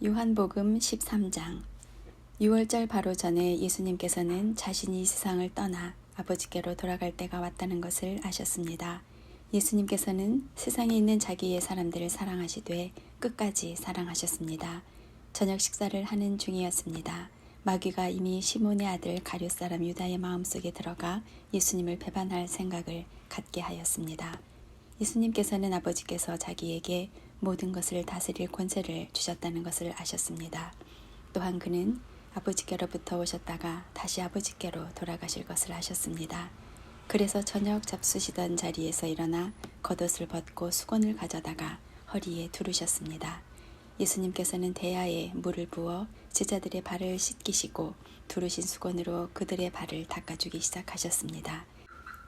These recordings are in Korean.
요한복음 13장. 6월절 바로 전에 예수님께서는 자신이 세상을 떠나 아버지께로 돌아갈 때가 왔다는 것을 아셨습니다. 예수님께서는 세상에 있는 자기의 사람들을 사랑하시되 끝까지 사랑하셨습니다. 저녁 식사를 하는 중이었습니다. 마귀가 이미 시몬의 아들 가룟 사람 유다의 마음속에 들어가 예수님을 배반할 생각을 갖게 하였습니다. 예수님께서는 아버지께서 자기에게 모든 것을 다스릴 권세를 주셨다는 것을 아셨습니다. 또한 그는 아버지께로부터 오셨다가 다시 아버지께로 돌아가실 것을 아셨습니다. 그래서 저녁 잡수시던 자리에서 일어나 겉옷을 벗고 수건을 가져다가 허리에 두르셨습니다. 예수님께서는 대야에 물을 부어 제자들의 발을 씻기시고 두르신 수건으로 그들의 발을 닦아주기 시작하셨습니다.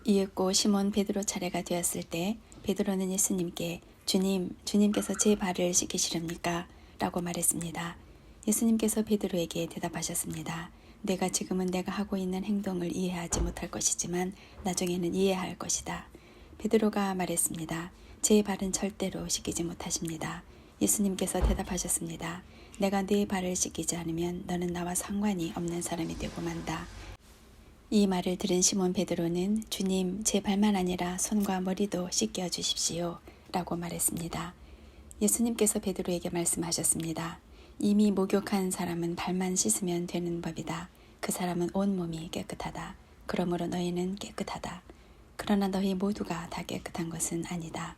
이윽고 시몬 베드로 차례가 되었을 때 베드로는 예수님께 주님께서 제 발을 씻기시렵니까? 라고 말했습니다. 예수님께서 베드로에게 대답하셨습니다. 지금은 내가 하고 있는 행동을 이해하지 못할 것이지만 나중에는 이해할 것이다. 베드로가 말했습니다. 제 발은 절대로 씻기지 못하십니다. 예수님께서 대답하셨습니다. 내가 네 발을 씻기지 않으면 너는 나와 상관이 없는 사람이 되고 만다. 이 말을 들은 시몬 베드로는 주님, 제 발만 아니라 손과 머리도 씻겨 주십시오 라고 말했습니다. 예수님께서 베드로에게 말씀하셨습니다. 이미 목욕한 사람은 발만 씻으면 되는 법이다. 그 사람은 온몸이 깨끗하다. 그러므로 너희는 깨끗하다. 그러나 너희 모두가 다 깨끗한 것은 아니다.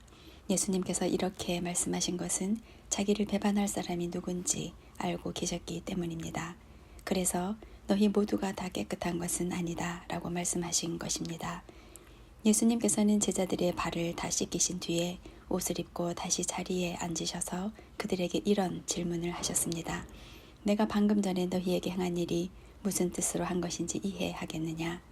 예수님께서 이렇게 말씀하신 것은 자기를 배반할 사람이 누군지 알고 계셨기 때문입니다. 그래서 너희 모두가 다 깨끗한 것은 아니다 라고 말씀하신 것입니다. 예수님께서는 제자들의 발을 다 씻기신 뒤에 옷을 입고 다시 자리에 앉으셔서 그들에게 이런 질문을 하셨습니다. 내가 방금 전에 너희에게 행한 일이 무슨 뜻으로 한 것인지 이해하겠느냐?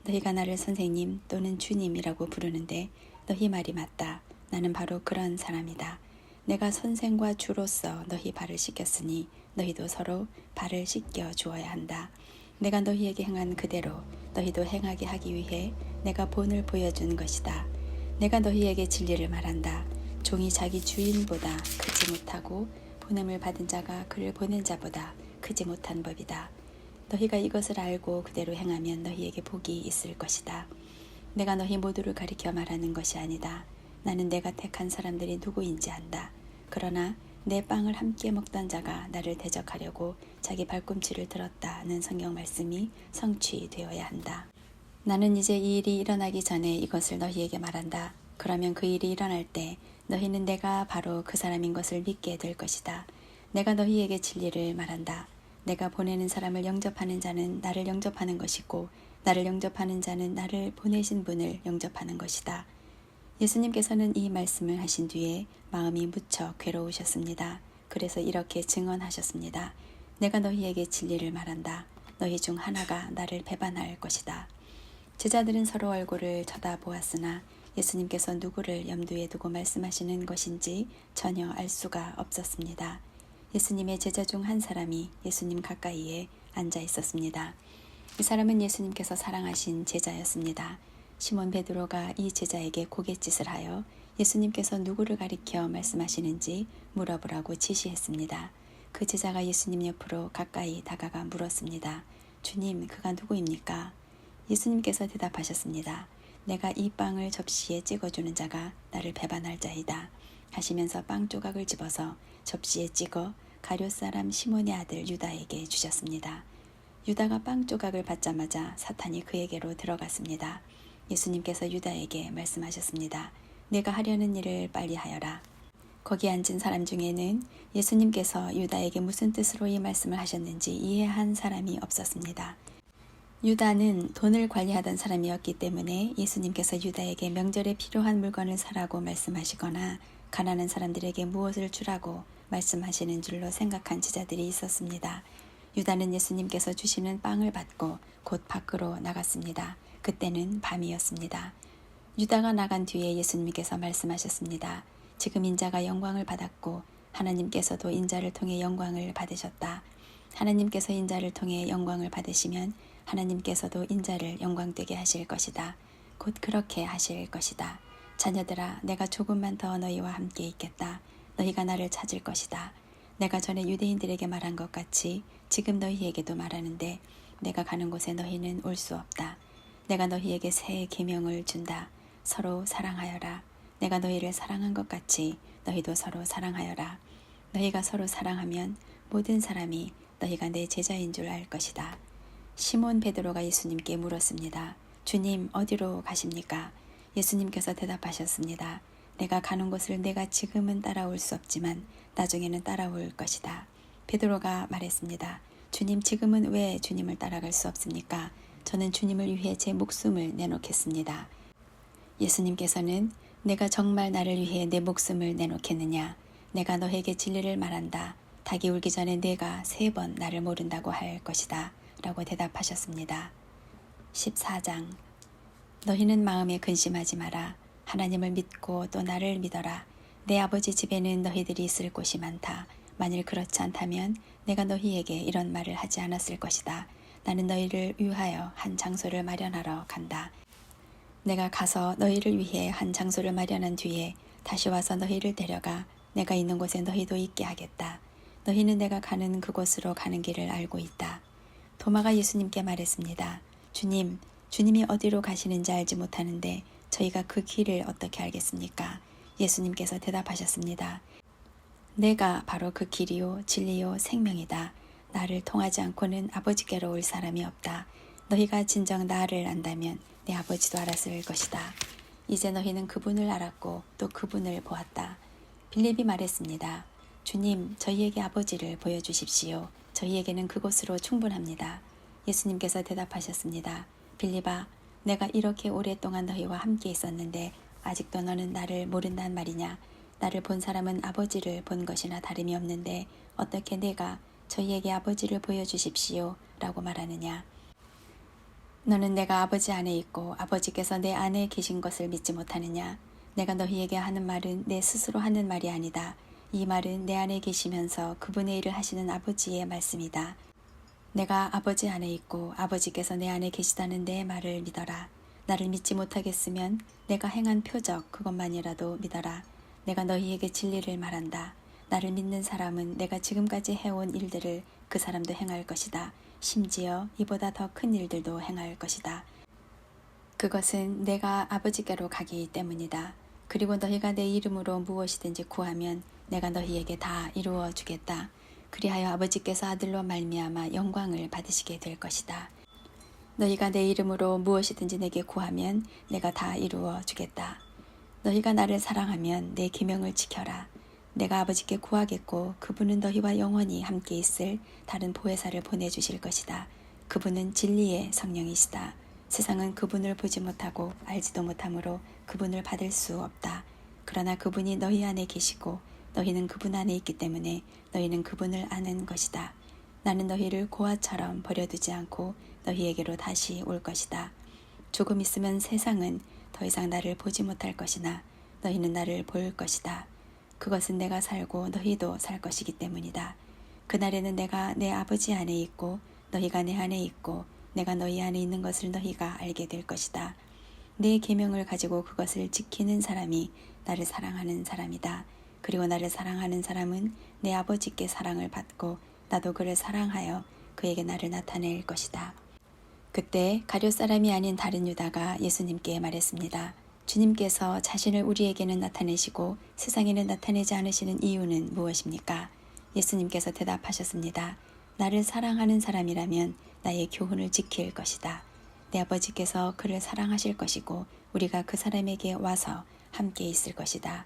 너희가 나를 선생님 또는 주님이라고 부르는데 너희 말이 맞다. 나는 바로 그런 사람이다. 내가 선생과 주로서 너희 발을 씻겼으니 너희도 서로 발을 씻겨 주어야 한다. 내가 너희에게 행한 그대로 너희도 행하게 하기 위해 내가 본을 보여준 것이다. 내가 너희에게 진리를 말한다. 종이 자기 주인보다 크지 못하고 보냄을 받은 자가 그를 보낸 자보다 크지 못한 법이다. 너희가 이것을 알고 그대로 행하면 너희에게 복이 있을 것이다. 내가 너희 모두를 가리켜 말하는 것이 아니다. 나는 내가 택한 사람들이 누구인지 안다. 그러나 내 빵을 함께 먹던 자가 나를 대적하려고 자기 발꿈치를 들었다는 성경 말씀이 성취되어야 한다. 나는 이제 이 일이 일어나기 전에 이것을 너희에게 말한다. 그러면 그 일이 일어날 때 너희는 내가 바로 그 사람인 것을 믿게 될 것이다. 내가 너희에게 진리를 말한다. 내가 보내는 사람을 영접하는 자는 나를 영접하는 것이고 나를 영접하는 자는 나를 보내신 분을 영접하는 것이다. 예수님께서는 이 말씀을 하신 뒤에 마음이 무척 괴로우셨습니다. 그래서 이렇게 증언하셨습니다. 내가 너희에게 진리를 말한다. 너희 중 하나가 나를 배반할 것이다. 제자들은 서로 얼굴을 쳐다보았으나 예수님께서 누구를 염두에 두고 말씀하시는 것인지 전혀 알 수가 없었습니다. 예수님의 제자 중 한 사람이 예수님 가까이에 앉아 있었습니다. 이 사람은 예수님께서 사랑하신 제자였습니다. 시몬 베드로가 이 제자에게 고갯짓을 하여 예수님께서 누구를 가리켜 말씀하시는지 물어보라고 지시했습니다. 그 제자가 예수님 옆으로 가까이 다가가 물었습니다. 주님, 그가 누구입니까? 예수님께서 대답하셨습니다. 내가 이 빵을 접시에 찍어주는 자가 나를 배반할 자이다. 하시면서 빵 조각을 집어서 접시에 찍어 가룟 사람 시몬의 아들 유다에게 주셨습니다. 유다가 빵 조각을 받자마자 사탄이 그에게로 들어갔습니다. 예수님께서 유다에게 말씀하셨습니다. 내가 하려는 일을 빨리 하여라. 거기 앉은 사람 중에는 예수님께서 유다에게 무슨 뜻으로 이 말씀을 하셨는지 이해한 사람이 없었습니다. 유다는 돈을 관리하던 사람이었기 때문에 예수님께서 유다에게 명절에 필요한 물건을 사라고 말씀하시거나 가난한 사람들에게 무엇을 주라고 말씀하시는 줄로 생각한 제자들이 있었습니다. 유다는 예수님께서 주시는 빵을 받고 곧 밖으로 나갔습니다. 그때는 밤이었습니다. 유다가 나간 뒤에 예수님께서 말씀하셨습니다. 지금 인자가 영광을 받았고 하나님께서도 인자를 통해 영광을 받으셨다. 하나님께서 인자를 통해 영광을 받으시면 하나님께서도 인자를 영광되게 하실 것이다. 곧 그렇게 하실 것이다. 자녀들아, 내가 조금만 더 너희와 함께 있겠다. 너희가 나를 찾을 것이다. 내가 전에 유대인들에게 말한 것 같이 지금 너희에게도 말하는데 내가 가는 곳에 너희는 올 수 없다. 내가 너희에게 새 계명을 준다. 서로 사랑하여라. 내가 너희를 사랑한 것 같이 너희도 서로 사랑하여라. 너희가 서로 사랑하면 모든 사람이 너희가 내 제자인 줄 알 것이다. 시몬 베드로가 예수님께 물었습니다. 주님, 어디로 가십니까? 예수님께서 대답하셨습니다. 내가 가는 곳을 내가 지금은 따라올 수 없지만 나중에는 따라올 것이다. 베드로가 말했습니다. 주님, 지금은 왜 주님을 따라갈 수 없습니까? 저는 주님을 위해 제 목숨을 내놓겠습니다. 예수님께서는 내가 정말 나를 위해 내 목숨을 내놓겠느냐? 내가 너에게 진리를 말한다. 닭이 울기 전에 내가 3번 나를 모른다고 할 것이다. 라고 대답하셨습니다. 14장 너희는 마음에 근심하지 마라. 하나님을 믿고 또 나를 믿어라. 내 아버지 집에는 너희들이 있을 곳이 많다. 만일 그렇지 않다면 내가 너희에게 이런 말을 하지 않았을 것이다. 나는 너희를 위하여 한 장소를 마련하러 간다. 내가 가서 너희를 위해 한 장소를 마련한 뒤에 다시 와서 너희를 데려가 내가 있는 곳에 너희도 있게 하겠다. 너희는 내가 가는 그곳으로 가는 길을 알고 있다. 도마가 예수님께 말했습니다. 주님, 주님이 어디로 가시는지 알지 못하는데 저희가 그 길을 어떻게 알겠습니까? 예수님께서 대답하셨습니다. 내가 바로 그 길이요 진리요 생명이다. 나를 통하지 않고는 아버지께로 올 사람이 없다. 너희가 진정 나를 안다면 내 아버지도 알았을 것이다. 이제 너희는 그분을 알았고 또 그분을 보았다. 빌립이 말했습니다. 주님, 저희에게 아버지를 보여주십시오. 저희에게는 그곳으로 충분합니다. 예수님께서 대답하셨습니다. 빌립아, 내가 이렇게 오랫동안 너희와 함께 있었는데 아직도 너는 나를 모른단 말이냐? 나를 본 사람은 아버지를 본 것이나 다름이 없는데 어떻게 내가 저희에게 아버지를 보여주십시오 라고 말하느냐? 너는 내가 아버지 안에 있고 아버지께서 내 안에 계신 것을 믿지 못하느냐? 내가 너희에게 하는 말은 내 스스로 하는 말이 아니다. 이 말은 내 안에 계시면서 그분의 일을 하시는 아버지의 말씀이다. 내가 아버지 안에 있고 아버지께서 내 안에 계시다는 내 말을 믿어라. 나를 믿지 못하겠으면 내가 행한 표적 그것만이라도 믿어라. 내가 너희에게 진리를 말한다. 나를 믿는 사람은 내가 지금까지 해온 일들을 그 사람도 행할 것이다. 심지어 이보다 더 큰 일들도 행할 것이다. 그것은 내가 아버지께로 가기 때문이다. 그리고 너희가 내 이름으로 무엇이든지 구하면 내가 너희에게 다 이루어 주겠다. 그리하여 아버지께서 아들로 말미암아 영광을 받으시게 될 것이다. 너희가 내 이름으로 무엇이든지 내게 구하면 내가 다 이루어 주겠다. 너희가 나를 사랑하면 내 계명을 지켜라. 내가 아버지께 구하겠고 그분은 너희와 영원히 함께 있을 다른 보혜사를 보내주실 것이다. 그분은 진리의 성령이시다. 세상은 그분을 보지 못하고 알지도 못하므로 그분을 받을 수 없다. 그러나 그분이 너희 안에 계시고 너희는 그분 안에 있기 때문에 너희는 그분을 아는 것이다. 나는 너희를 고아처럼 버려두지 않고 너희에게로 다시 올 것이다. 조금 있으면 세상은 더 이상 나를 보지 못할 것이나 너희는 나를 볼 것이다. 그것은 내가 살고 너희도 살 것이기 때문이다. 그날에는 내가 내 아버지 안에 있고 너희가 내 안에 있고 내가 너희 안에 있는 것을 너희가 알게 될 것이다. 내 계명을 가지고 그것을 지키는 사람이 나를 사랑하는 사람이다. 그리고 나를 사랑하는 사람은 내 아버지께 사랑을 받고 나도 그를 사랑하여 그에게 나를 나타낼 것이다. 그때 가룟 사람이 아닌 다른 유다가 예수님께 말했습니다. 주님께서 자신을 우리에게는 나타내시고 세상에는 나타내지 않으시는 이유는 무엇입니까? 예수님께서 대답하셨습니다. 나를 사랑하는 사람이라면 나의 교훈을 지킬 것이다. 내 아버지께서 그를 사랑하실 것이고 우리가 그 사람에게 와서 함께 있을 것이다.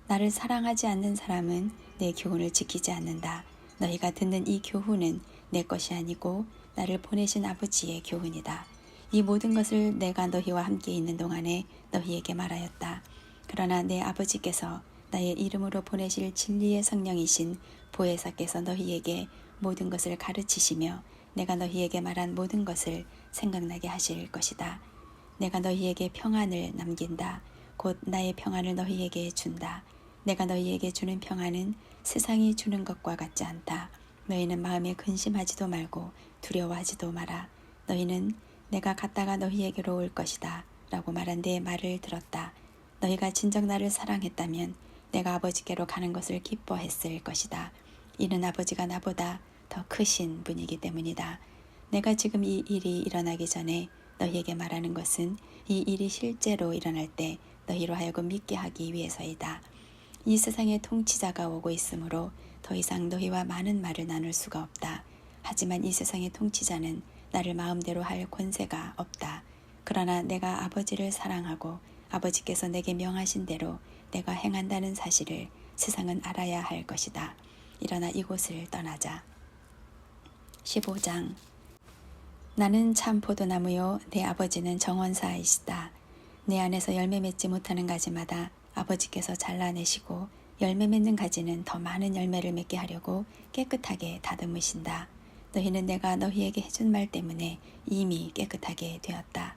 나를 사랑하지 않는 사람은 내 교훈을 지키지 않는다. 너희가 듣는 이 교훈은 내 것이 아니고 나를 보내신 아버지의 교훈이다. 이 모든 것을 내가 너희와 함께 있는 동안에 너희에게 말하였다. 그러나 내 아버지께서 나의 이름으로 보내실 진리의 성령이신 보혜사께서 너희에게 모든 것을 가르치시며 내가 너희에게 말한 모든 것을 생각나게 하실 것이다. 내가 너희에게 평안을 남긴다. 곧 나의 평안을 너희에게 준다. 내가 너희에게 주는 평안은 세상이 주는 것과 같지 않다. 너희는 마음에 근심하지도 말고 두려워하지도 마라. 너희는 내가 갔다가 너희에게로 올 것이다 라고 말한 내 말을 들었다. 너희가 진정 나를 사랑했다면 내가 아버지께로 가는 것을 기뻐했을 것이다. 이는 아버지가 나보다 더 크신 분이기 때문이다. 내가 지금 이 일이 일어나기 전에 너희에게 말하는 것은 이 일이 실제로 일어날 때 너희로 하여금 믿게 하기 위해서이다. 이 세상의 통치자가 오고 있으므로 더 이상 너희와 많은 말을 나눌 수가 없다. 하지만 이 세상의 통치자는 나를 마음대로 할 권세가 없다. 그러나 내가 아버지를 사랑하고 아버지께서 내게 명하신 대로 내가 행한다는 사실을 세상은 알아야 할 것이다. 일어나 이곳을 떠나자. 15장. 나는 참 포도나무요 내 아버지는 정원사이시다. 내 안에서 열매 맺지 못하는 가지마다 아버지께서 잘라내시고 열매 맺는 가지는 더 많은 열매를 맺게 하려고 깨끗하게 다듬으신다. 너희는 내가 너희에게 해준 말 때문에 이미 깨끗하게 되었다.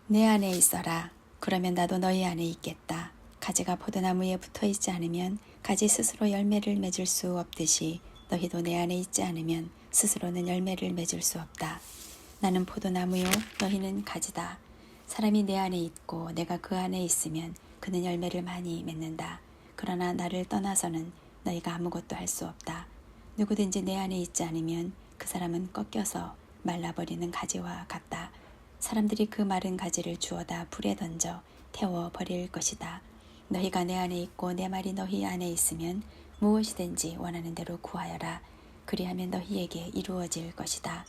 내 안에 있어라. 그러면 나도 너희 안에 있겠다. 가지가 포도나무에 붙어 있지 않으면 가지 스스로 열매를 맺을 수 없듯이 너희도 내 안에 있지 않으면 스스로는 열매를 맺을 수 없다. 나는 포도나무요 너희는 가지다. 사람이 내 안에 있고 내가 그 안에 있으면 그는 열매를 많이 맺는다. 그러나 나를 떠나서는 너희가 아무것도 할 수 없다. 누구든지 내 안에 있지 않으면 그 사람은 꺾여서 말라버리는 가지와 같다. 사람들이 그 마른 가지를 주워다 불에 던져 태워버릴 것이다. 너희가 내 안에 있고 내 말이 너희 안에 있으면 무엇이든지 원하는 대로 구하여라. 그리하면 너희에게 이루어질 것이다.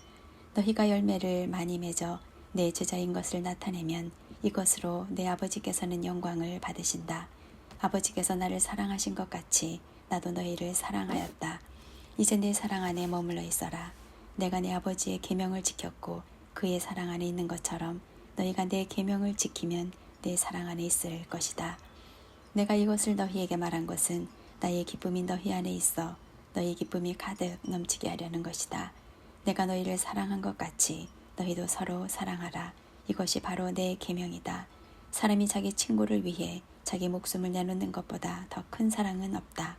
너희가 열매를 많이 맺어 내 제자인 것을 나타내면 이것으로 내 아버지께서는 영광을 받으신다. 아버지께서 나를 사랑하신 것 같이 나도 너희를 사랑하였다. 이제 내 사랑 안에 머물러 있어라. 내가 내 아버지의 계명을 지켰고 그의 사랑 안에 있는 것처럼 너희가 내 계명을 지키면 내 사랑 안에 있을 것이다. 내가 이것을 너희에게 말한 것은 나의 기쁨이 너희 안에 있어 너희 기쁨이 가득 넘치게 하려는 것이다. 내가 너희를 사랑한 것 같이 너희도 서로 사랑하라. 이것이 바로 내 계명이다. 사람이 자기 친구를 위해 자기 목숨을 내놓는 것보다 더 큰 사랑은 없다.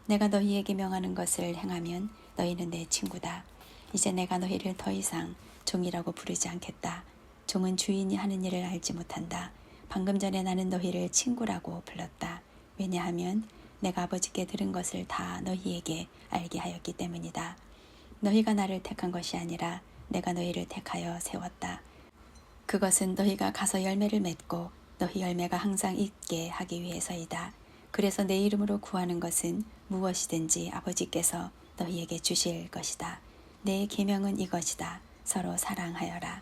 내가 너희에게 명하는 것을 행하면 너희는 내 친구다. 이제 내가 너희를 더 이상 종이라고 부르지 않겠다. 종은 주인이 하는 일을 알지 못한다. 방금 전에 나는 너희를 친구라고 불렀다. 왜냐하면 내가 아버지께 들은 것을 다 너희에게 알게 하였기 때문이다. 너희가 나를 택한 것이 아니라 내가 너희를 택하여 세웠다. 그것은 너희가 가서 열매를 맺고 너희 열매가 항상 있게 하기 위해서이다. 그래서 내 이름으로 구하는 것은 무엇이든지 아버지께서 너희에게 주실 것이다. 내 계명은 이것이다. 서로 사랑하여라.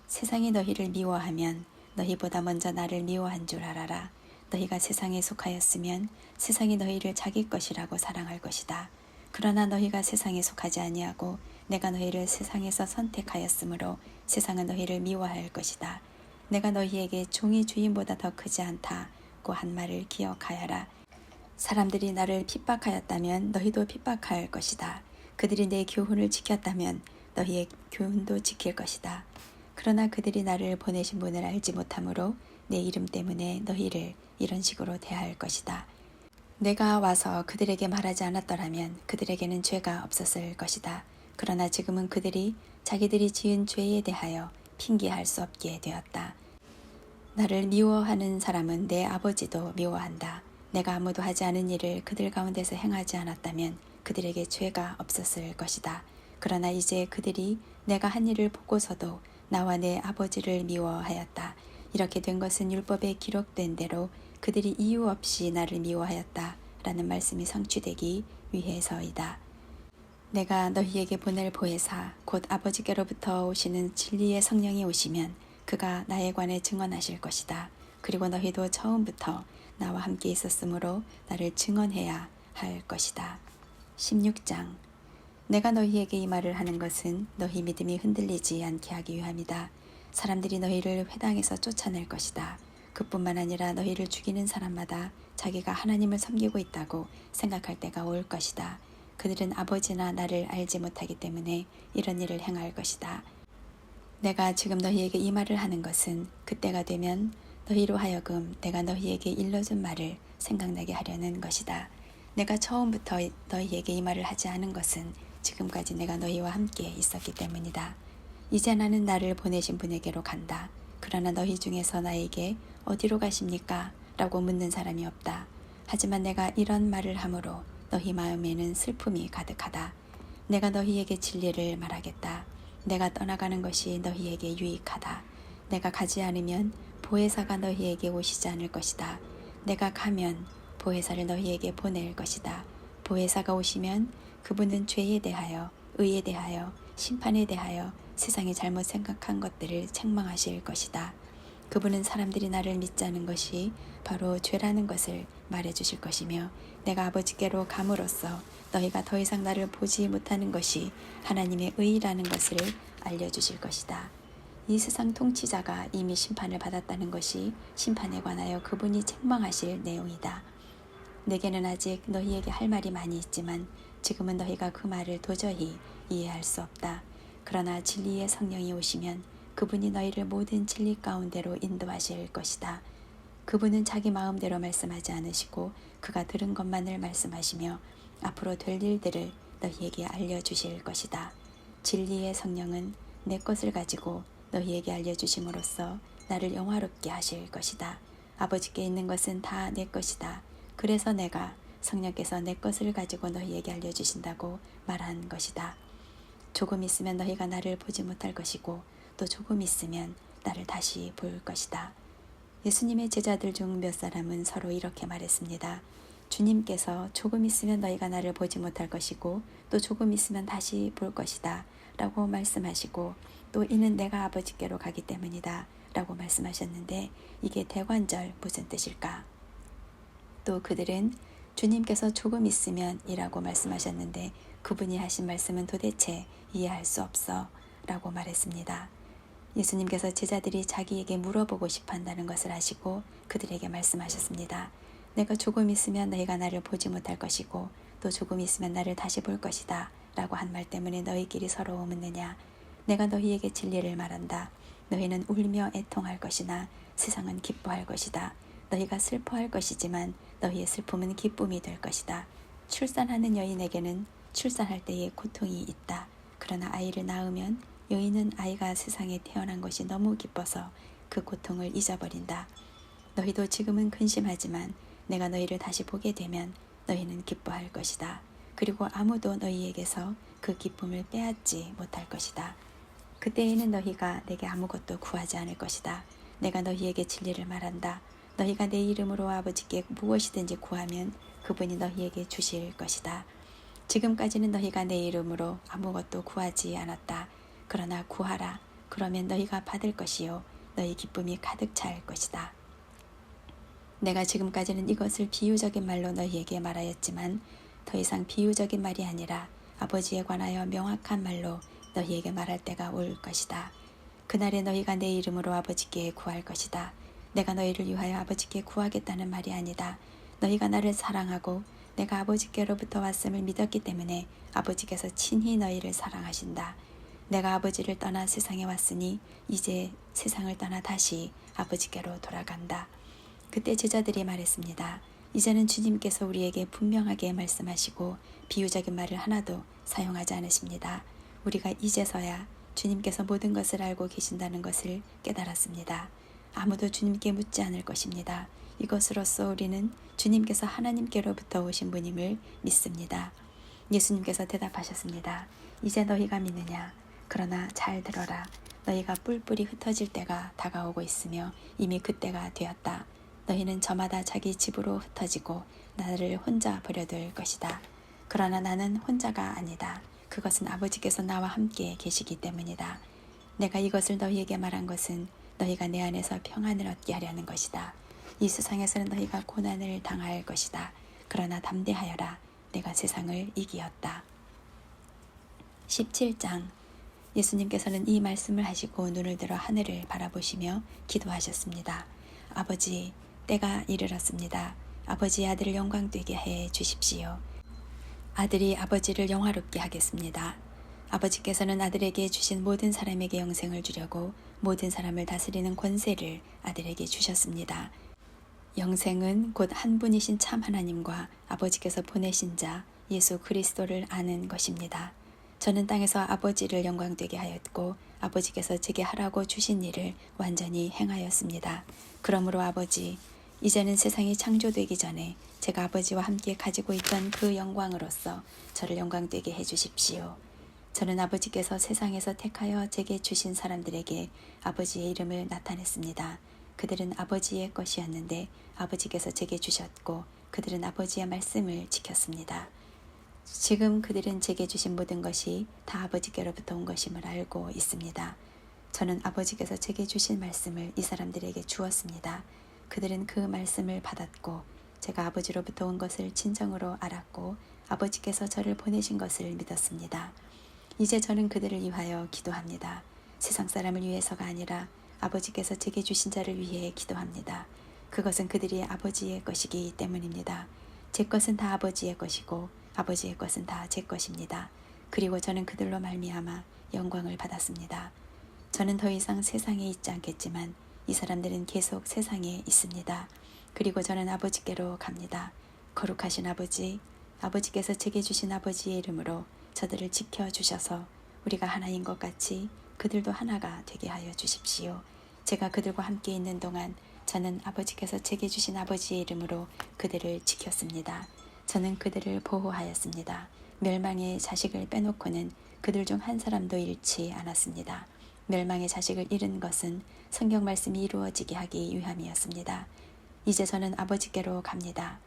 세상이 너희를 미워하면 너희보다 먼저 나를 미워한 줄 알아라. 너희가 세상에 속하였으면 세상이 너희를 자기 것이라고 사랑할 것이다. 그러나 너희가 세상에 속하지 아니하고 내가 너희를 세상에서 선택하였으므로 세상은 너희를 미워할 것이다. 내가 너희에게 종이 주인보다 더 크지 않다고 한 말을 기억하여라. 사람들이 나를 핍박하였다면 너희도 핍박할 것이다. 그들이 내 교훈을 지켰다면 너희의 교훈도 지킬 것이다. 그러나 그들이 나를 보내신 분을 알지 못하므로 내 이름 때문에 너희를 이런 식으로 대할 것이다. 내가 와서 그들에게 말하지 않았더라면 그들에게는 죄가 없었을 것이다. 그러나 지금은 그들이 자기들이 지은 죄에 대하여 핑계할 수 없게 되었다. 나를 미워하는 사람은 내 아버지도 미워한다. 내가 아무도 하지 않은 일을 그들 가운데서 행하지 않았다면 그들에게 죄가 없었을 것이다. 그러나 이제 그들이 내가 한 일을 보고서도 나와 내 아버지를 미워하였다. 이렇게 된 것은 율법에 기록된 대로 그들이 이유 없이 나를 미워하였다. 라는 말씀이 성취되기 위해서이다. 내가 너희에게 보낼 보혜사 곧 아버지께로부터 오시는 진리의 성령이 오시면 그가 나에 관해 증언하실 것이다. 그리고 너희도 처음부터 나와 함께 있었으므로 나를 증언해야 할 것이다. 16장. 내가 너희에게 이 말을 하는 것은 너희 믿음이 흔들리지 않게 하기 위함이다. 사람들이 너희를 회당에서 쫓아낼 것이다. 그뿐만 아니라 너희를 죽이는 사람마다 자기가 하나님을 섬기고 있다고 생각할 때가 올 것이다. 그들은 아버지나 나를 알지 못하기 때문에 이런 일을 행할 것이다. 내가 지금 너희에게 이 말을 하는 것은 그때가 되면 너희로 하여금 내가 너희에게 일러준 말을 생각나게 하려는 것이다. 내가 처음부터 너희에게 이 말을 하지 않은 것은 지금까지 내가 너희와 함께 있었기 때문이다. 이제 나는 나를 보내신 분에게로 간다. 그러나 너희 중에서 나에게 어디로 가십니까? 라고 묻는 사람이 없다. 하지만 내가 이런 말을 함으로 너희 마음에는 슬픔이 가득하다. 내가 너희에게 진리를 말하겠다. 내가 떠나가는 것이 너희에게 유익하다. 내가 가지 않으면 보혜사가 너희에게 오시지 않을 것이다. 내가 가면 보혜사를 너희에게 보낼 것이다. 보혜사가 오시면 그분은 죄에 대하여, 의에 대하여, 심판에 대하여 세상이 잘못 생각한 것들을 책망하실 것이다. 그분은 사람들이 나를 믿지 않은 것이 바로 죄라는 것을 말해주실 것이며 내가 아버지께로 감으로써 너희가 더 이상 나를 보지 못하는 것이 하나님의 의라는 것을 알려주실 것이다. 이 세상 통치자가 이미 심판을 받았다는 것이 심판에 관하여 그분이 책망하실 내용이다. 내게는 아직 너희에게 할 말이 많이 있지만 지금은 너희가 그 말을 도저히 이해할 수 없다. 그러나 진리의 성령이 오시면 그분이 너희를 모든 진리 가운데로 인도하실 것이다. 그분은 자기 마음대로 말씀하지 않으시고 그가 들은 것만을 말씀하시며 앞으로 될 일들을 너희에게 알려주실 것이다. 진리의 성령은 내 것을 가지고 너희에게 알려주심으로써 나를 영화롭게 하실 것이다. 아버지께 있는 것은 다 내 것이다. 그래서 내가 성령께서 내 것을 가지고 너희에게 알려주신다고 말한 것이다. 조금 있으면 너희가 나를 보지 못할 것이고 또 조금 있으면 나를 다시 볼 것이다. 예수님의 제자들 중 몇 사람은 서로 이렇게 말했습니다. 주님께서 조금 있으면 너희가 나를 보지 못할 것이고 또 조금 있으면 다시 볼 것이다 라고 말씀하시고 또 이는 내가 아버지께로 가기 때문이다 라고 말씀하셨는데 이게 대관절 무슨 뜻일까? 또 그들은 주님께서 조금 있으면 이라고 말씀하셨는데 그분이 하신 말씀은 도대체 이해할 수 없어 라고 말했습니다. 예수님께서 제자들이 자기에게 물어보고 싶어 한다는 것을 아시고 그들에게 말씀하셨습니다. 내가 조금 있으면 너희가 나를 보지 못할 것이고 또 조금 있으면 나를 다시 볼 것이다 라고 한 말 때문에 너희끼리 서로 묻느냐. 내가 너희에게 진리를 말한다. 너희는 울며 애통할 것이나 세상은 기뻐할 것이다. 너희가 슬퍼할 것이지만 너희의 슬픔은 기쁨이 될 것이다. 출산하는 여인에게는 출산할 때에 고통이 있다. 그러나 아이를 낳으면 여인은 아이가 세상에 태어난 것이 너무 기뻐서 그 고통을 잊어버린다. 너희도 지금은 근심하지만 내가 너희를 다시 보게 되면 너희는 기뻐할 것이다. 그리고 아무도 너희에게서 그 기쁨을 빼앗지 못할 것이다. 그때에는 너희가 내게 아무것도 구하지 않을 것이다. 내가 너희에게 진리를 말한다. 너희가 내 이름으로 아버지께 무엇이든지 구하면 그분이 너희에게 주실 것이다. 지금까지는 너희가 내 이름으로 아무것도 구하지 않았다. 그러나 구하라. 그러면 너희가 받을 것이요 너희 기쁨이 가득 찰 것이다. 내가 지금까지는 이것을 비유적인 말로 너희에게 말하였지만 더 이상 비유적인 말이 아니라 아버지에 관하여 명확한 말로 너희에게 말할 때가 올 것이다. 그날에 너희가 내 이름으로 아버지께 구할 것이다. 내가 너희를 위하여 아버지께 구하겠다는 말이 아니다. 너희가 나를 사랑하고 내가 아버지께로부터 왔음을 믿었기 때문에 아버지께서 친히 너희를 사랑하신다. 내가 아버지를 떠나 세상에 왔으니 이제 세상을 떠나 다시 아버지께로 돌아간다. 그때 제자들이 말했습니다. 이제는 주님께서 우리에게 분명하게 말씀하시고 비유적인 말을 하나도 사용하지 않으십니다. 우리가 이제서야 주님께서 모든 것을 알고 계신다는 것을 깨달았습니다. 아무도 주님께 묻지 않을 것입니다. 이것으로써 우리는 주님께서 하나님께로부터 오신 분임을 믿습니다. 예수님께서 대답하셨습니다. 이제 너희가 믿느냐? 그러나 잘 들어라. 너희가 뿔뿔이 흩어질 때가 다가오고 있으며 이미 그때가 되었다. 너희는 저마다 자기 집으로 흩어지고 나를 혼자 버려둘 것이다. 그러나 나는 혼자가 아니다. 그것은 아버지께서 나와 함께 계시기 때문이다. 내가 이것을 너희에게 말한 것은 너희가 내 안에서 평안을 얻게 하려는 것이다. 이 세상에서는 너희가 고난을 당할 것이다. 그러나 담대하여라. 내가 세상을 이기었다. 17장 예수님께서는 이 말씀을 하시고 눈을 들어 하늘을 바라보시며 기도하셨습니다. 아버지, 때가 이르렀습니다. 아버지의 아들을 영광되게 해 주십시오. 아들이 아버지를 영화롭게 하겠습니다. 아버지께서는 아들에게 주신 모든 사람에게 영생을 주려고 모든 사람을 다스리는 권세를 아들에게 주셨습니다. 영생은 곧 한 분이신 참 하나님과 아버지께서 보내신 자 예수 그리스도를 아는 것입니다. 저는 땅에서 아버지를 영광되게 하였고 아버지께서 제게 하라고 주신 일을 완전히 행하였습니다. 그러므로 아버지, 이제는 세상이 창조되기 전에 제가 아버지와 함께 가지고 있던 그 영광으로서 저를 영광되게 해주십시오. 저는 아버지께서 세상에서 택하여 제게 주신 사람들에게 아버지의 이름을 나타냈습니다. 그들은 아버지의 것이었는데 아버지께서 제게 주셨고 그들은 아버지의 말씀을 지켰습니다. 지금 그들은 제게 주신 모든 것이 다 아버지께로부터 온 것임을 알고 있습니다. 저는 아버지께서 제게 주신 말씀을 이 사람들에게 주었습니다. 그들은 그 말씀을 받았고 제가 아버지로부터 온 것을 진정으로 알았고 아버지께서 저를 보내신 것을 믿었습니다. 이제 저는 그들을 위하여 기도합니다. 세상 사람을 위해서가 아니라 아버지께서 제게 주신 자를 위해 기도합니다. 그것은 그들이 아버지의 것이기 때문입니다. 제 것은 다 아버지의 것이고 아버지의 것은 다 제 것입니다. 그리고 저는 그들로 말미암아 영광을 받았습니다. 저는 더 이상 세상에 있지 않겠지만 이 사람들은 계속 세상에 있습니다. 그리고 저는 아버지께로 갑니다. 거룩하신 아버지, 아버지께서 제게 주신 아버지의 이름으로 저들을 지켜주셔서 우리가 하나인 것 같이 그들도 하나가 되게 하여 주십시오. 제가 그들과 함께 있는 동안 저는 아버지께서 제게 주신 아버지의 이름으로 그들을 지켰습니다. 저는 그들을 보호하였습니다. 멸망의 자식을 빼놓고는 그들 중 한 사람도 잃지 않았습니다. 멸망의 자식을 잃은 것은 성경 말씀이 이루어지게 하기 위함이었습니다. 이제 저는 아버지께로 갑니다.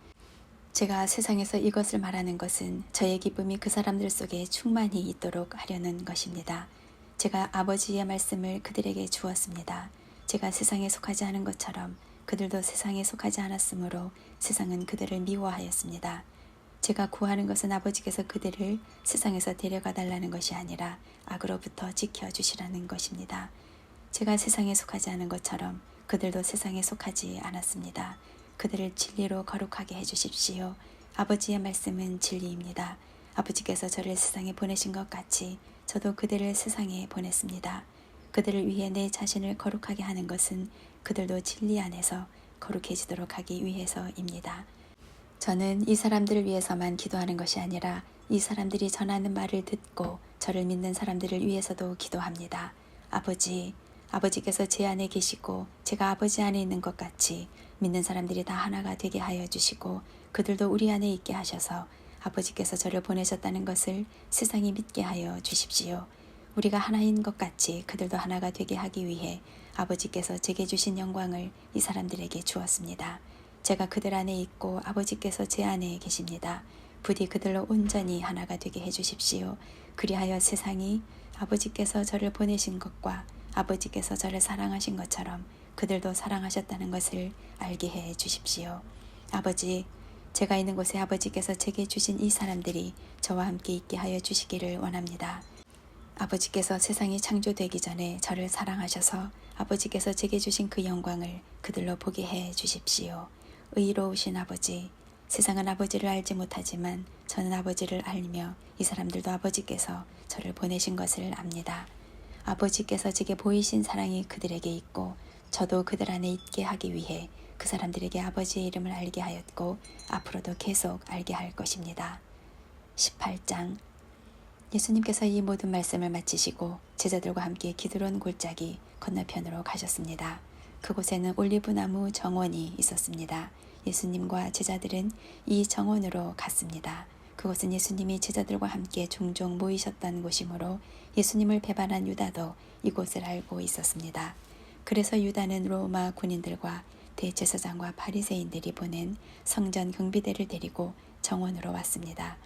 제가 세상에서 이것을 말하는 것은 저의 기쁨이 그 사람들 속에 충만히 있도록 하려는 것입니다. 제가 아버지의 말씀을 그들에게 주었습니다. 제가 세상에 속하지 않은 것처럼 그들도 세상에 속하지 않았으므로 세상은 그들을 미워하였습니다. 제가 구하는 것은 아버지께서 그들을 세상에서 데려가 달라는 것이 아니라 악으로부터 지켜주시라는 것입니다. 제가 세상에 속하지 않은 것처럼 그들도 세상에 속하지 않았습니다. 그들을 진리로 거룩하게 해주십시오. 아버지의 말씀은 진리입니다. 아버지께서 저를 세상에 보내신 것 같이 저도 그들을 세상에 보냈습니다. 그들을 위해 내 자신을 거룩하게 하는 것은 그들도 진리 안에서 거룩해지도록 하기 위해서입니다. 저는 이 사람들을 위해서만 기도하는 것이 아니라 이 사람들이 전하는 말을 듣고 저를 믿는 사람들을 위해서도 기도합니다. 아버지께서 제 안에 계시고 제가 아버지 안에 있는 것 같이 믿는 사람들이 다 하나가 되게 하여 주시고 그들도 우리 안에 있게 하셔서 아버지께서 저를 보내셨다는 것을 세상이 믿게 하여 주십시오. 우리가 하나인 것 같이 그들도 하나가 되게 하기 위해 아버지께서 제게 주신 영광을 이 사람들에게 주었습니다. 제가 그들 안에 있고 아버지께서 제 안에 계십니다. 부디 그들로 온전히 하나가 되게 해주십시오. 그리하여 세상이 아버지께서 저를 보내신 것과 아버지께서 저를 사랑하신 것처럼 그들도 사랑하셨다는 것을 알게 해 주십시오. 아버지, 제가 있는 곳에 아버지께서 제게 주신 이 사람들이 저와 함께 있게 하여 주시기를 원합니다. 아버지께서 세상이 창조되기 전에 저를 사랑하셔서 아버지께서 제게 주신 그 영광을 그들로 보게 해 주십시오. 의로우신 아버지, 세상은 아버지를 알지 못하지만 저는 아버지를 알며 이 사람들도 아버지께서 저를 보내신 것을 압니다. 아버지께서 제게 보이신 사랑이 그들에게 있고 저도 그들 안에 있게 하기 위해 그 사람들에게 아버지의 이름을 알게 하였고 앞으로도 계속 알게 할 것입니다. 18장. 예수님께서 이 모든 말씀을 마치시고 제자들과 함께 기드론 골짜기 건너편으로 가셨습니다. 그곳에는 올리브나무 정원이 있었습니다. 예수님과 제자들은 이 정원으로 갔습니다. 그곳은 예수님이 제자들과 함께 종종 모이셨던 곳이므로 예수님을 배반한 유다도 이곳을 알고 있었습니다. 그래서 유다는 로마 군인들과 대제사장과 바리새인들이 보낸 성전 경비대를 데리고 정원으로 왔습니다.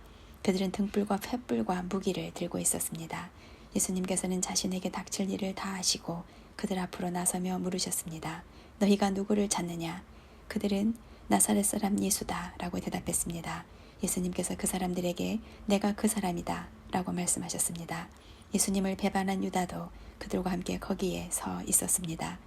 그들은 등불과 횃불과 무기를 들고 있었습니다. 예수님께서는 자신에게 닥칠 일을 다 하시고 그들 앞으로 나서며 물으셨습니다. 너희가 누구를 찾느냐? 그들은 나사렛 사람 예수다 라고 대답했습니다. 예수님께서 그 사람들에게 내가 그 사람이다 라고 말씀하셨습니다. 예수님을 배반한 유다도 그들과 함께 거기에 서 있었습니다.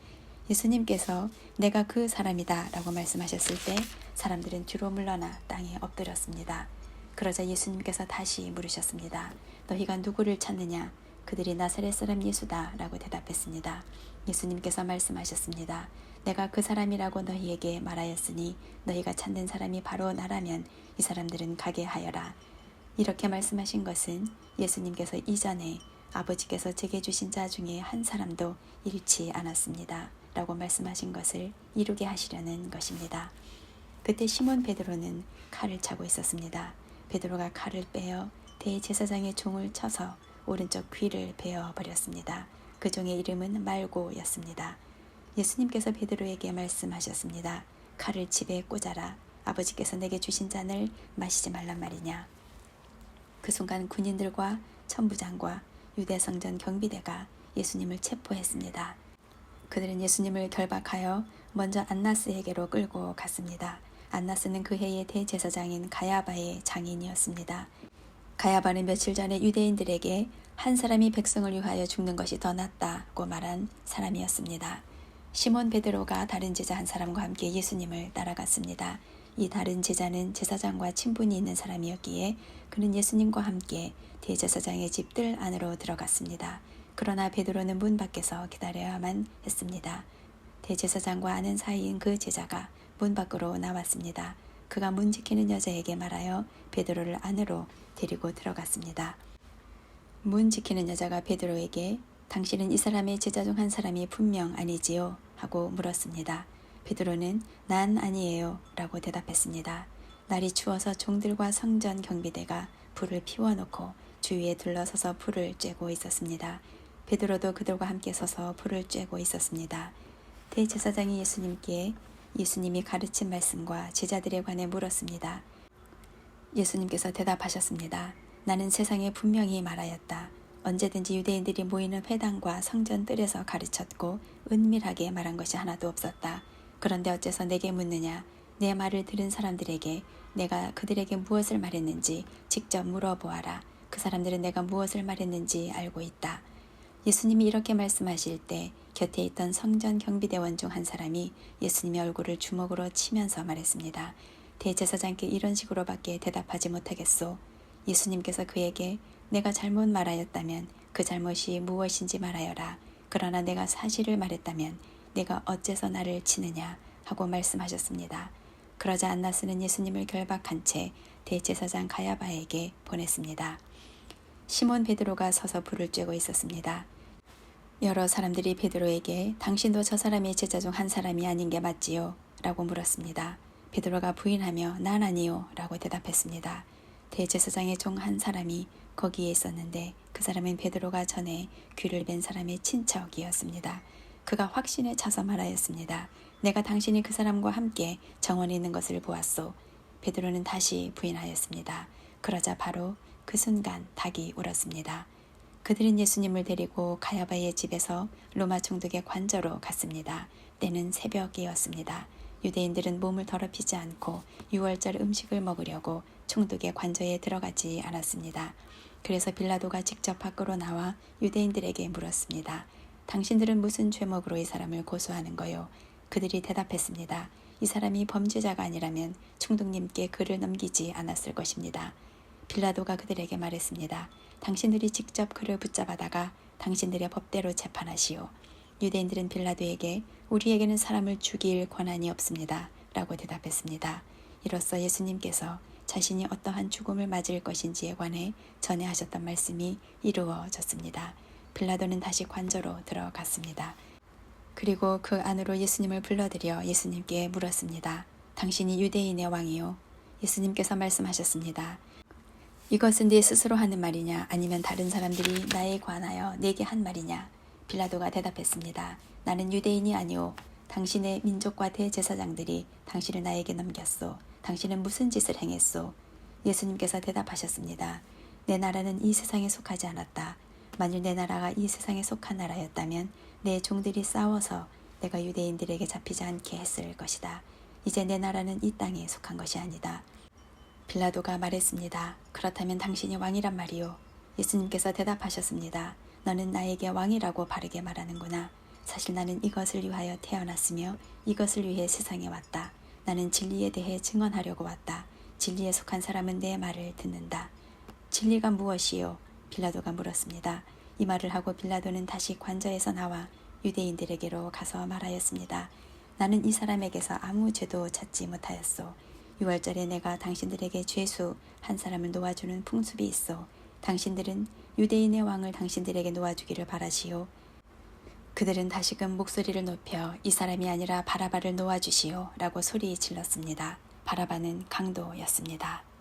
예수님께서 내가 그 사람이다 라고 말씀하셨을 때 사람들은 뒤로 물러나 땅에 엎드렸습니다. 그러자 예수님께서 다시 물으셨습니다. 너희가 누구를 찾느냐? 그들이 나사렛 사람 예수다 라고 대답했습니다. 예수님께서 말씀하셨습니다. 내가 그 사람이라고 너희에게 말하였으니 너희가 찾는 사람이 바로 나라면 이 사람들은 가게 하여라. 이렇게 말씀하신 것은 예수님께서 이전에 아버지께서 제게 주신 자 중에 한 사람도 잃지 않았습니다 라고 말씀하신 것을 이루게 하시려는 것입니다. 그때 시몬 베드로는 칼을 차고 있었습니다. 베드로가 칼을 빼어 대제사장의 종을 쳐서 오른쪽 귀를 베어 버렸습니다. 그 종의 이름은 말고였습니다. 예수님께서 베드로에게 말씀하셨습니다. 칼을 집에 꽂아라. 아버지께서 내게 주신 잔을 마시지 말란 말이냐. 그 순간 군인들과 천부장과 유대 성전 경비대가 예수님을 체포했습니다. 그들은 예수님을 결박하여 먼저 안나스에게로 끌고 갔습니다. 안나스는 그 해의 대제사장인 가야바의 장인이었습니다. 가야바는 며칠 전에 유대인들에게 한 사람이 백성을 위하여 죽는 것이 더 낫다고 말한 사람이었습니다. 시몬 베드로가 다른 제자 한 사람과 함께 예수님을 따라갔습니다. 이 다른 제자는 제사장과 친분이 있는 사람이었기에 그는 예수님과 함께 대제사장의 집들 안으로 들어갔습니다. 그러나 베드로는 문 밖에서 기다려야만 했습니다. 대제사장과 아는 사이인 그 제자가 문 밖으로 나왔습니다. 그가 문 지키는 여자에게 말하여 베드로를 안으로 데리고 들어갔습니다. 문 지키는 여자가 베드로에게 당신은 이 사람의 제자 중 한 사람이 분명 아니지요? 하고 물었습니다. 베드로는 난 아니에요 라고 대답했습니다. 날이 추워서 종들과 성전 경비대가 불을 피워놓고 주위에 둘러서서 불을 쬐고 있었습니다. 베드로도 그들과 함께 서서 불을 쬐고 있었습니다. 대제사장이 예수님께 예수님이 가르친 말씀과 제자들에 관해 물었습니다. 예수님께서 대답하셨습니다. 나는 세상에 분명히 말하였다. 언제든지 유대인들이 모이는 회당과 성전 뜰에서 가르쳤고 은밀하게 말한 것이 하나도 없었다. 그런데 어째서 내게 묻느냐? 내 말을 들은 사람들에게 내가 그들에게 무엇을 말했는지 직접 물어보아라. 그 사람들은 내가 무엇을 말했는지 알고 있다. 예수님이 이렇게 말씀하실 때 곁에 있던 성전 경비대원 중 한 사람이 예수님의 얼굴을 주먹으로 치면서 말했습니다. 대제사장께 이런 식으로밖에 대답하지 못하겠소. 예수님께서 그에게 내가 잘못 말하였다면 그 잘못이 무엇인지 말하여라. 그러나 내가 사실을 말했다면 내가 어째서 나를 치느냐 하고 말씀하셨습니다. 그러자 안나스는 예수님을 결박한 채 대제사장 가야바에게 보냈습니다. 시몬 베드로가 서서 불을 쬐고 있었습니다. 여러 사람들이 베드로에게 당신도 저 사람의 제자 중 한 사람이 아닌 게 맞지요? 라고 물었습니다. 베드로가 부인하며 난 아니요 라고 대답했습니다. 대제사장의 종 한 사람이 거기에 있었는데 그 사람은 베드로가 전에 귀를 벤 사람의 친척이었습니다. 그가 확신에 차서 말하였습니다. 내가 당신이 그 사람과 함께 정원에 있는 것을 보았소. 베드로는 다시 부인하였습니다. 그러자 바로 그 순간 닭이 울었습니다. 그들은 예수님을 데리고 가야바의 집에서 로마 총독의 관저로 갔습니다. 때는 새벽이었습니다. 유대인들은 몸을 더럽히지 않고 유월절 음식을 먹으려고 총독의 관저에 들어가지 않았습니다. 그래서 빌라도가 직접 밖으로 나와 유대인들에게 물었습니다. 당신들은 무슨 죄목으로 이 사람을 고소하는 거요? 그들이 대답했습니다. 이 사람이 범죄자가 아니라면 총독님께 글을 넘기지 않았을 것입니다. 빌라도가 그들에게 말했습니다. 당신들이 직접 그를 붙잡아다가 당신들의 법대로 재판하시오. 유대인들은 빌라도에게 우리에게는 사람을 죽일 권한이 없습니다. 라고 대답했습니다. 이로써 예수님께서 자신이 어떠한 죽음을 맞을 것인지에 관해 전에 하셨던 말씀이 이루어졌습니다. 빌라도는 다시 관저로 들어갔습니다. 그리고 그 안으로 예수님을 불러들여 예수님께 물었습니다. 당신이 유대인의 왕이요? 예수님께서 말씀하셨습니다. 이것은 네 스스로 하는 말이냐 아니면 다른 사람들이 나에 관하여 내게 한 말이냐? 빌라도가 대답했습니다. 나는 유대인이 아니오. 당신의 민족과 대제사장들이 당신을 나에게 넘겼소. 당신은 무슨 짓을 행했소? 예수님께서 대답하셨습니다. 내 나라는 이 세상에 속하지 않았다. 만일 내 나라가 이 세상에 속한 나라였다면 내 종들이 싸워서 내가 유대인들에게 잡히지 않게 했을 것이다. 이제 내 나라는 이 땅에 속한 것이 아니다. 빌라도가 말했습니다. 그렇다면 당신이 왕이란 말이오. 예수님께서 대답하셨습니다. 너는 나에게 왕이라고 바르게 말하는구나. 사실 나는 이것을 위하여 태어났으며 이것을 위해 세상에 왔다. 나는 진리에 대해 증언하려고 왔다. 진리에 속한 사람은 내 말을 듣는다. 진리가 무엇이요? 빌라도가 물었습니다. 이 말을 하고 빌라도는 다시 관저에서 나와 유대인들에게로 가서 말하였습니다. 나는 이 사람에게서 아무 죄도 찾지 못하였소. 6월절에 내가 당신들에게 죄수 한 사람을 놓아주는 풍습이 있어. 당신들은 유대인의 왕을 당신들에게 놓아주기를 바라시오. 그들은 다시금 목소리를 높여 이 사람이 아니라 바라바를 놓아주시오 라고 소리 질렀습니다. 바라봐는 강도였습니다.